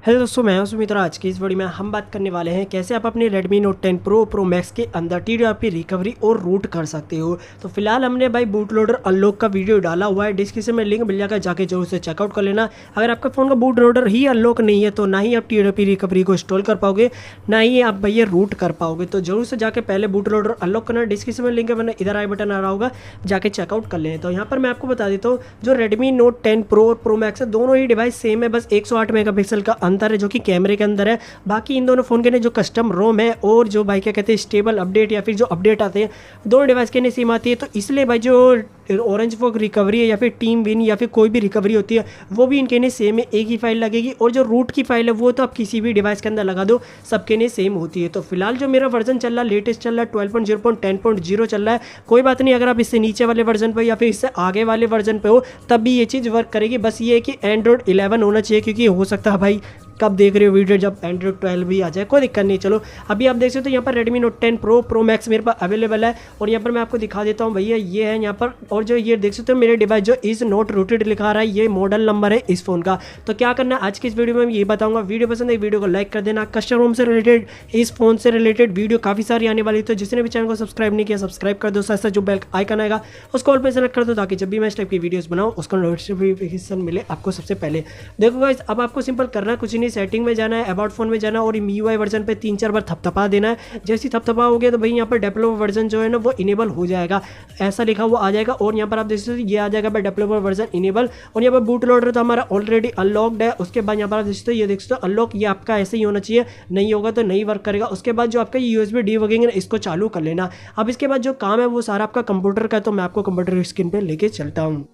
Hello दोस्तों, मैं हूं सुमित और आज की इस वीडियो में हम बात करने वाले हैं कैसे आप अपने Redmi Note 10 Pro Max के अंदर TWRP रिकवरी और रूट कर सकते हो। तो फिलहाल हमने भाई बूट लोडर अनलॉक का वीडियो डाला हुआ है, डिस्क्रिप्शन में लिंक मिल जाएगा, जाके जरूर से चेकआउट कर लेना। अगर आपका फ़ोन का बूट लोडर ही अनलॉक नहीं है तो ना ही आप TWRP रिकवरी को इंस्टॉल कर पाओगे, ना ही आप भैया रूट कर पाओगे। तो जरूर से जाके पहले बूट लोडर अनलॉक करना, डिस्क्रिप्शन में लिंक है, मैंने इधर आई बटन आ रहा होगा, जाके चेकआउट कर लें। तो यहाँ पर मैं आपको बता देता हूँ, जो Redmi Note 10 Pro और Pro Max है, दोनों ही डिवाइस सेम है, बस 108 मेगापिक्सल का अंतर है जो कि कैमरे के अंदर है। बाकी इन दोनों फोन के जो कस्टम रोम है और जो भाई क्या कहते हैं स्टेबल अपडेट या फिर जो अपडेट आते हैं, दोनों डिवाइस के सेम आती है। तो इसलिए भाई जो Orangefox रिकवरी है या फिर Teamwin या फिर कोई भी रिकवरी होती है, वो भी इनके सेम है, एक ही फाइल लगेगी। और जो रूट की फाइल है वो तो आप किसी भी डिवाइस के अंदर लगा दो, सबके लिए सेम होती है। तो फिलहाल जो मेरा वर्जन चल रहा है, लेटेस्ट चल रहा है 12.0.10.0 चल रहा है। कोई बात नहीं, अगर आप इससे नीचे वाले वर्जन पे या फिर इससे आगे वाले वर्जन पे हो तब भी ये चीज़ वर्क करेगी। बस ये है कि Android 11 होना चाहिए, क्योंकि हो सकता है भाई कब देख रहे हो वीडियो जब Android 12 भी आ जाए, कोई दिक्कत नहीं। चलो अभी आप देख सकते हो यहाँ पर Redmi Note 10 Pro Max मेरे पास अवेलेबल है। और यहाँ पर मैं आपको दिखा देता हूँ भैया, ये है यहाँ पर। और जो ये देख सकते हो मेरे डिवाइस जो इज नॉट रूटेड लिखा रहा है, ये मॉडल नंबर है इस फोन का। तो क्या करना है आज की इस वीडियो में मैं ये बताऊंगा। वीडियो पसंद है वीडियो को लाइक कर देना। कस्टम रोम से रिलेटेड, इस फोन से रिलेटेड वीडियो काफ़ी सारी आने वाली है, तो जिसने भी चैनल को सब्सक्राइब नहीं किया सब्सक्राइब कर दो। साथ साथ जो बेल आइकन आएगा उसको ऑल पे सेलेक्ट कर दो, ताकि जब भी मैं इस टाइप की वीडियोस बनाऊँ उसका नोटिफिकेशन मिले आपको सबसे पहले। देखो गाइस, अब आपको सिंपल करना कुछ नहीं, सेटिंग में जाना है, अबाउट फोन में जाना और MIUI वर्जन पे 3-4 बार थपथपा देना है। जैसे ही थपथपा हो गया तो भाई यहाँ पर डेवलपर वर्जन जो है ना वो इनेबल हो जाएगा, ऐसा लिखा हुआ आ जाएगा। और यहाँ पर आप देख सकते हो ये आ जाएगा भाई डेवलपर वर्जन इनेबल। और यहाँ पर बूट लोडर तो हमारा ऑलरेडी अनलॉक्ड है। उसके बाद यहाँ पर आप देख सकते हो, ये देख सकते हो अनलॉक, ये आपका ऐसे ही होना चाहिए, नहीं होगा तो नहीं वर्क करेगा। उसके बाद जो आपका USB डीबगिंग है इसको चालू कर लेना। अब इसके बाद जो काम है वो सारा आपका कंप्यूटर का है, तो मैं आपको कंप्यूटर की स्क्रीन पर लेके चलता हूँ।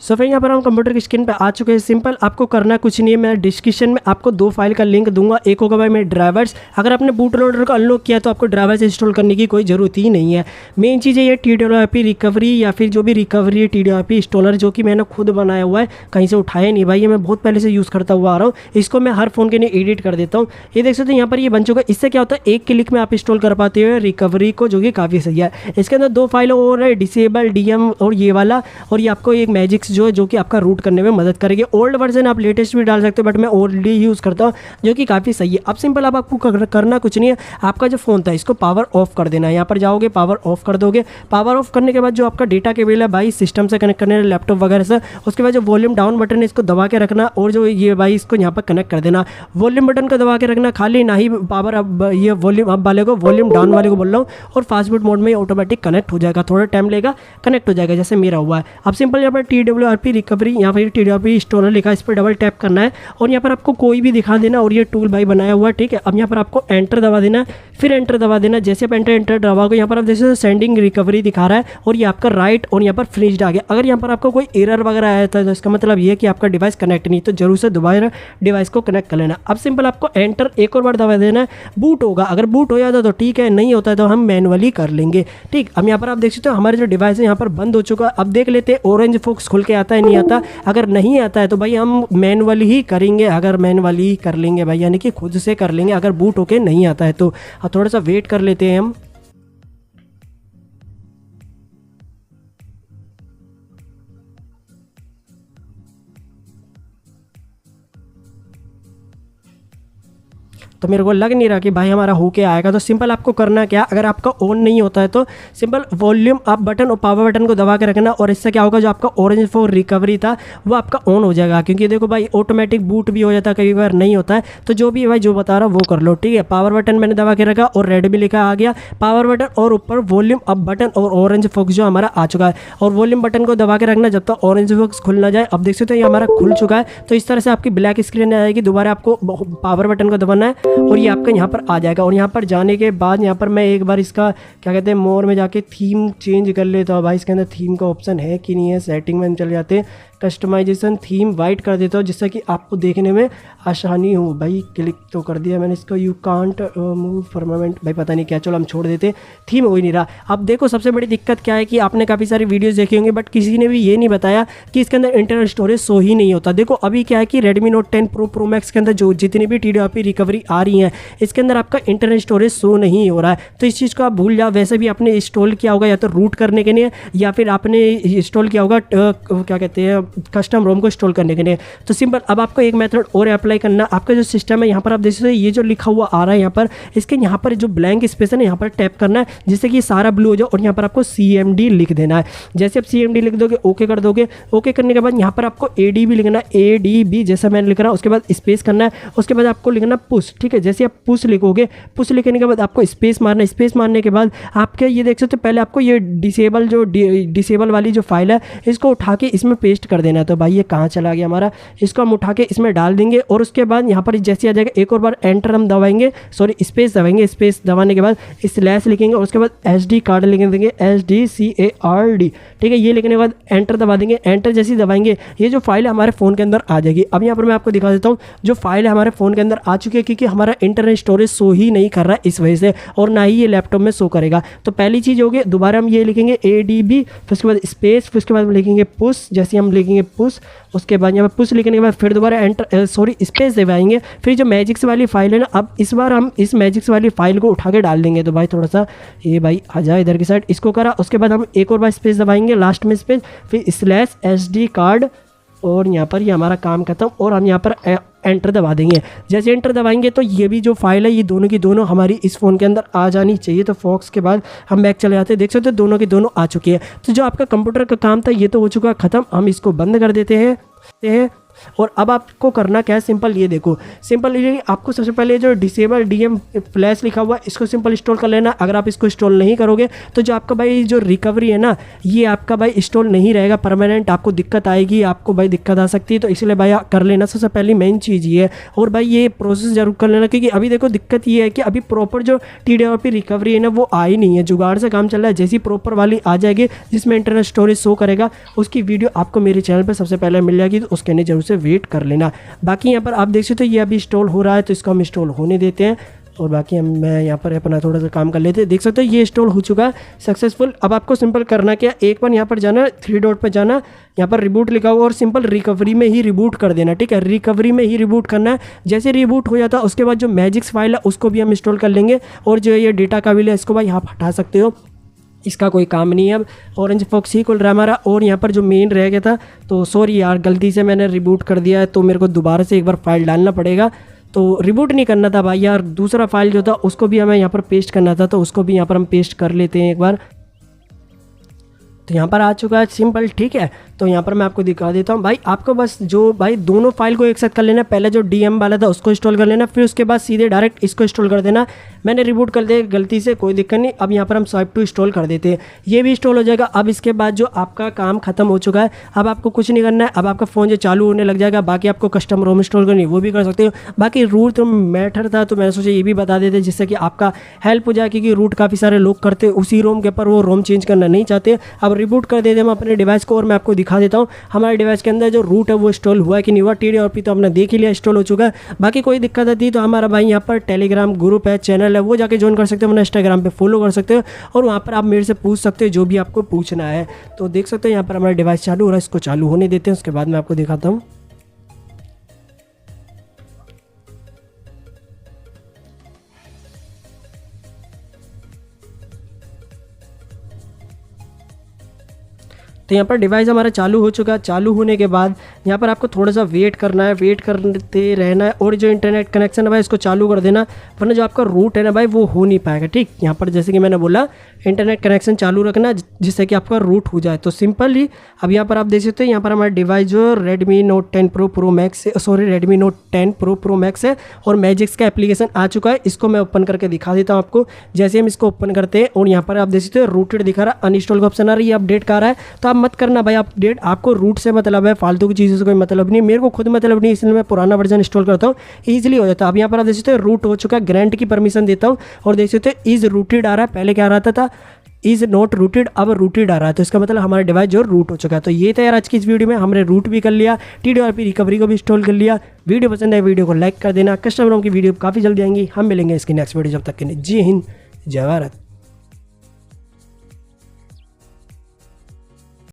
सो फिर यहाँ पर हम कंप्यूटर की स्क्रीन पे आ चुके हैं। सिंपल आपको करना कुछ नहीं है, मैं डिस्क्रिप्शन में आपको 2 फाइल का लिंक दूंगा। एक होगा भाई मेरे ड्राइवर्स, अगर आपने बूट लोडर को अनलॉक किया तो आपको ड्राइवर्स इंस्टॉल करने की कोई ज़रूरत ही नहीं है। मेन चीज़ है ये TWRP रिकवरी या फिर जो भी रिकवरी है TWRP इंस्टॉलर, जो कि मैंने खुद बनाया हुआ है, कहीं से उठाया नहीं भाई, ये मैं बहुत पहले से यूज़ करता हुआ आ रहा हूँ। इसको मैं हर फोन के लिए एडिट कर देता हूँ। ये देख सकते हो यहाँ पर ये बन चुका है। इससे क्या होता है, एक क्लिक में आप इंस्टॉल कर पाते हो रिकवरी को, जो कि काफ़ी सही है। इसके अंदर 2 फाइल और है, डिसेबल DM और ये वाला, और ये आपको एक मैजिक्स जो कि आपका रूट करने में मदद करेगी। ओल्ड वर्जन आप लेटेस्ट भी डाल सकते हो, बट मैं ओल्ड ही यूज़ करता हूँ, जो कि काफ़ी सही है। अब सिंपल अब आपको करना कुछ नहीं है, आपका जो फ़ोन था इसको पावर ऑफ कर देना है। यहाँ पर जाओगे, पावर ऑफ कर दोगे। पावर ऑफ करने के बाद जो आपका डेटा केबल है भाई सिस्टम से कनेक्ट करने, लैपटॉप वगैरह से, उसके बाद जो वॉल्यूम डाउन बटन है इसको दबा के रखना, और जो ये भाई इसको यहाँ पर कनेक्ट कर देना। वॉल्यूम बटन को दबा के रखना खाली, ना ही पावर अब ये वॉल्यूम अप वाले को, वॉल्यूम डाउन वाले को बोल रहा हूँ। और फास्ट बूट मोड में ऑटोमेटिक कनेक्ट हो जाएगा, थोड़ा टाइम लेगा, कनेक्ट हो जाएगा जैसे मेरा हुआ है। अब सिंपल यहाँ पर TWRP रिकवरी, यहाँ पर TWRP इंस्टॉलर लिखा है, इस पर डबल टैप करना है और यहाँ पर आपको कोई भी दिखा देना, और ये टूल भाई बनाया हुआ है, ठीक है। अब यहाँ पर आपको एंटर दबा देना है, फिर एंटर दबा देना। जैसे आप एंटर दबाओगे यहाँ पर आप जैसे सेंडिंग रिकवरी दिखा रहा है, और ये आपका राइट और यहाँ पर फिनिश्ड आ गया। अगर यहाँ पर आपको कोई एरर वगैरह आया था तो इसका मतलब ये है कि आपका डिवाइस कनेक्ट नहीं, तो जरूर से दोबारा डिवाइस को कनेक्ट कर लेना। अब सिंपल आपको एंटर एक और बार दबा देना है, बूट होगा। अगर बूट हो जाता तो ठीक है, नहीं होता है तो हम मैनुअली कर लेंगे, ठीक। अब यहाँ पर आप देख सकते हो हमारे जो डिवाइस है यहाँ पर बंद हो चुका है। अब देख लेते हैं ऑरेंजफॉक्स खुल के आता है नहीं आता। अगर नहीं आता है तो भाई हम मैनुअली ही करेंगे, अगर मैनुअली ही कर लेंगे भाई, यानी कि खुद से कर लेंगे। अगर बूट होके नहीं आता है तो थोड़ा सा वेट कर लेते हैं हम। तो मेरे को लग नहीं रहा कि भाई हमारा होके आएगा। तो सिंपल आपको करना क्या, अगर आपका ऑन नहीं होता है तो सिंपल वॉल्यूम अप बटन और पावर बटन को दबा के रखना, और इससे क्या होगा, जो आपका Orangefox रिकवरी था वो आपका ऑन हो जाएगा। क्योंकि देखो भाई ऑटोमेटिक बूट भी हो जाता है, कई बार नहीं होता है। तो जो भी भाई जो बता रहा वो कर लो, ठीक है। पावर बटन मैंने दबा के रखा और Redmi लिखा आ गया, पावर बटन और ऊपर वॉल्यूम अप बटन और Orangefox जो हमारा आ चुका है। और वॉल्यूम बटन को दबा के रखना जब तक Orangefox खुल ना जाए। अब देख सकते हो ये हमारा खुल चुका है। तो इस तरह से आपकी ब्लैक स्क्रीन आएगी, दोबारा आपको पावर बटन को दबाना है और ये आपका यहाँ पर आ जाएगा। और यहाँ पर जाने के बाद यहाँ पर मैं एक बार इसका क्या कहते हैं मोर में जाके थीम चेंज कर लेता हूँ भाई। इसके अंदर थीम का ऑप्शन है कि नहीं है, सेटिंग में हम चले जाते हैं, कस्टमाइजेशन थीम वाइट कर देता हूँ, जिससे कि आपको देखने में आसानी हो। भाई क्लिक तो कर दिया मैंने इसको, यू कांट मूव परमानेंट, भाई पता नहीं क्या, चलो हम छोड़ देते, थीम हो ही नहीं रहा। अब देखो सबसे बड़ी दिक्कत क्या है कि आपने काफ़ी सारी वीडियोस देखी होंगी, बट किसी ने भी ये नहीं बताया कि इसके अंदर इंटरनल स्टोरेज शो ही नहीं होता। देखो अभी क्या है कि Redmi Note 10 Pro Max के अंदर जो जितनी भी TWRP रिकवरी आ रही हैं, इसके अंदर आपका इंटरनल स्टोरेज शो नहीं हो रहा है। तो इस चीज़ को आप भूल जाओ। वैसे भी आपने इंस्टॉल किया होगा या तो रूट करने के लिए, या फिर आपने इंस्टॉल किया होगा क्या कहते हैं कस्टम रोम को इंस्टॉल करने के लिए। तो सिंपल अब आपको एक मेथड और अप्लाई करना। आपका जो सिस्टम है यहाँ पर आप देख सकते हो ये जो लिखा हुआ आ रहा है यहाँ पर, इसके यहाँ पर जो ब्लैंक स्पेस है ना यहाँ पर टैप करना है जिससे कि सारा ब्लू हो जाए, और यहाँ पर आपको CMD लिख देना है। जैसे आप CMD लिख दोगे, ओके कर दोगे, ओके करने के बाद यहाँ पर आपको ADB लिखना है, ADB जैसा मैंने लिख रहा हूँ, उसके बाद स्पेस करना है, उसके बाद आपको लिखना पुश। ठीक है, जैसे आप पुश लिखोगे, पुश लिखने के बाद आपको स्पेस मारना है, स्पेस मारने के बाद आपके ये देख सकते हो पहले आपको ये डिसेबल वाली जो फाइल है इसको उठा के इसमें पेस्ट कर देना है। तो भाई ये कहाँ चला गया हमारा, इसको हम उठा के इसमें डाल देंगे, और उसके बाद यहाँ पर जैसे आ जाएगा एक और बार एंटर हम दबाएंगे, सॉरी स्पेस दबाएंगे, स्पेस दबाने के बाद स्लैश लिखेंगे, और उसके बाद SD कार्ड लिख देंगे, SDCARD। ठीक है, ये लिखने के बाद एंटर दबा देंगे। एंटर जैसे ही दबाएंगे ये जो फाइल है हमारे फ़ोन के अंदर आ जाएगी। अब यहाँ पर मैं आपको दिखा देता हूँ जो फाइल है हमारे फ़ोन के अंदर आ चुकी है, क्योंकि हमारा इंटरनल स्टोरेज शो ही नहीं कर रहा है इस वजह से, और ना ही ये लैपटॉप में शो करेगा। तो पहली चीज़ होगी, दोबारा हम ये लिखेंगे ADB, फिर उसके बाद स्पेस, फिर उसके बाद लिखेंगे पुश। जैसे हम लिखेंगे पुश, उसके बाद यहाँ पर पुश लिखने के बाद फिर दोबारा एंटर स्पेस दबाएंगे। फिर जो मैजिक्स वाली फाइल है ना, अब इस बार हम इस मैजिक्स वाली फाइल को उठा के डाल देंगे। तो भाई थोड़ा सा ये भाई आ जाए इधर की साइड, इसको करा, उसके बाद हम एक और बार स्पेस दबाएंगे, लास्ट में स्पेस, फिर स्लैश SD कार्ड, और यहाँ पर ये हमारा काम खत्म, और हम यहाँ पर एंटर दबा देंगे। जैसे एंटर दबाएंगे तो ये भी जो फाइल है ये दोनों की दोनों हमारी इस फ़ोन के अंदर आ जानी चाहिए। तो फॉक्स के बाद हम बैक चले जाते हैं, देख सकते हो दोनों की दोनों आ चुकी है। तो जो आपका कंप्यूटर का काम था ये तो हो चुका है ख़त्म, हम इसको बंद कर देते हैं। और अब आपको करना क्या है, सिंपल ये देखो, सिंपल ये आपको सबसे पहले जो डिसेबल DM फ्लैश लिखा हुआ है इसको सिंपल इंस्टॉल कर लेना। अगर आप इसको इंस्टॉल नहीं करोगे तो जो आपका भाई जो रिकवरी है ना ये आपका भाई इंस्टॉल नहीं रहेगा परमानेंट, आपको दिक्कत आएगी, आपको भाई दिक्कत आ सकती है। तो इसलिए भाई कर लेना सबसे पहली मेन चीज़ ये है। और भाई ये प्रोसेस जरूर कर लेना, क्योंकि अभी देखो दिक्कत ये है कि अभी प्रॉपर जो TWRP रिकवरी है ना वो आई नहीं है, जुगाड़ से काम चल रहा है। जैसी प्रॉपर वाली आ जाएगी जिसमें इंटरनल स्टोरेज शो करेगा उसकी वीडियो आपको मेरे चैनल पर सबसे पहले मिल जाएगी, तो उसके लिए जरूर से वेट कर लेना। बाकी यहाँ पर आप देख सकते हो ये अभी इंस्टॉल हो रहा है, तो इसको हम इंस्टॉल होने देते हैं, और बाकी मैं यहाँ पर अपना थोड़ा सा काम कर लेते हैं। देख सकते हो ये इंस्टॉल हो चुका है सक्सेसफुल। अब आपको सिंपल करना क्या, एक बार यहाँ पर जाना, 3 डॉट पर जाना, यहाँ पर रिबूट लिखा हुआ, और सिंपल रिकवरी में ही रिबूट कर देना। ठीक है, रिकवरी में ही रिबूट करना है। जैसे रिबूट हो जाता है उसके बाद जो मैजिक्स फाइल है उसको भी हम इंस्टॉल कर लेंगे, और जो ये डेटा का बिल है इसको भाई यहाँ हटा सकते हो, इसका कोई काम नहीं है। अब Orangefox ही खुल रहा है हमारा, और यहाँ पर जो मेन रह गया था, तो सॉरी यार गलती से मैंने रिबूट कर दिया है, तो मेरे को दोबारा से एक बार फाइल डालना पड़ेगा। तो रिबूट नहीं करना था भाई यार, दूसरा फाइल जो था उसको भी हमें यहाँ पर पेस्ट करना था, तो उसको भी यहाँ पर हम पेस्ट कर लेते हैं एक बार। तो यहाँ पर आ चुका है सिंपल। ठीक है, तो यहाँ पर मैं आपको दिखा देता हूँ भाई, आपको बस जो भाई दोनों फाइल को एक साथ कर लेना। पहले जो DM वाला था उसको इंस्टॉल कर लेना, फिर उसके बाद सीधे डायरेक्ट इसको इंस्टॉल कर देना। मैंने रिबूट कर दिया गलती से, कोई दिक्कत नहीं। अब यहाँ पर हम स्वाइप टू इंस्टॉल कर देते हैं, ये भी इंस्टॉल हो जाएगा। अब इसके बाद जो आपका काम खत्म हो चुका है, अब आपको कुछ नहीं करना है। अब आपका फ़ोन जो चालू होने लग जाएगा। बाकी आपको कस्टम रोम इंस्टॉल करनी वो भी कर सकते हो। बाकी रूट तो मैटर था, तो मैंने सोचा ये भी बता देते जिससे कि आपका हेल्प हो जाए, क्योंकि रूट काफ़ी सारे लोग करते उसी रोम के ऊपर, वो रोम चेंज करना नहीं चाहते। अब रिबूट कर देते हम अपने डिवाइस को, और मैं आपको दिखा देता हूँ हमारे डिवाइस के अंदर जो रूट है वो इंस्टॉल हुआ है कि नहीं हुआ। TWRP तो हमने देख ही लिया, इंस्टॉल हो चुका है। बाकी कोई दिक्कत आती तो हमारा भाई यहाँ पर टेलीग्राम ग्रुप है, चैनल है, वो जाके ज्वाइन कर सकते हो, इंस्टाग्राम पे फॉलो कर सकते हो, और वहाँ पर आप मेरे से पूछ सकते हो जो भी आपको पूछना है। तो देख सकते हो यहाँ पर हमारा डिवाइस चालू हो रहा है, इसको चालू होने देते हैं, उसके बाद मैं आपको दिखाता हूँ। तो यहाँ पर डिवाइस हमारा चालू हो चुका है। चालू होने के बाद यहाँ पर आपको थोड़ा सा वेट करना है, वेट करते रहना है, और जो इंटरनेट कनेक्शन है भाई इसको चालू कर देना, वरना जो आपका रूट है ना भाई वो हो नहीं पाएगा। ठीक, यहाँ पर जैसे कि मैंने बोला इंटरनेट कनेक्शन चालू रखना जिससे कि आपका रूट हो जाए। तो सिंपल ही अब यहाँ पर आप देख सकते हो, यहाँ पर हमारा डिवाइस जो Redmi Note 10 Pro Max है, sorry Redmi Note 10 Pro Max है, और मैजिक्स का एप्लीकेशन आ चुका है। इसको मैं ओपन करके दिखा देता हूँ आपको। जैसे हम इसको ओपन करते हैं और यहाँ पर आप देख सकते हो रूटेड दिखा रहा है, अनइंस्टॉल का ऑप्शन आ रहा है, ये अपडेट का रहा है। तो आप मत करना भाई अपडेट, आपको रूट से मतलब है, फालतू की चीज़ों से कोई मतलब नहीं। मेरे को खुद मतलब नहीं, इसलिए मैं पुराना वर्जन इंस्टॉल करता हूँ, ईजिली हो जाता है। अब यहाँ पर आप देख सकते हो रूट हो चुका है, ग्रांट की परमिशन देता हूँ, और देख सकते हो इज रूटेड आ रहा है, पहले क्या आ रहा था इज नॉट रूटेड, अब रूटेड आ रहा है। तो इसका मतलब हमारा डिवाइस जो रूट हो चुका है। तो ये था यार आज की इस वीडियो में, हमने रूट भी कर लिया, TWRP रिकवरी को भी इंस्टॉल कर लिया। वीडियो पसंद है वीडियो को लाइक कर देना, कस्टमरों की वीडियो काफ़ी जल्दी आएंगी। हम मिलेंगे इसकी नेक्स्ट वीडियो, जब तक के लिए जय हिंद जय भारत।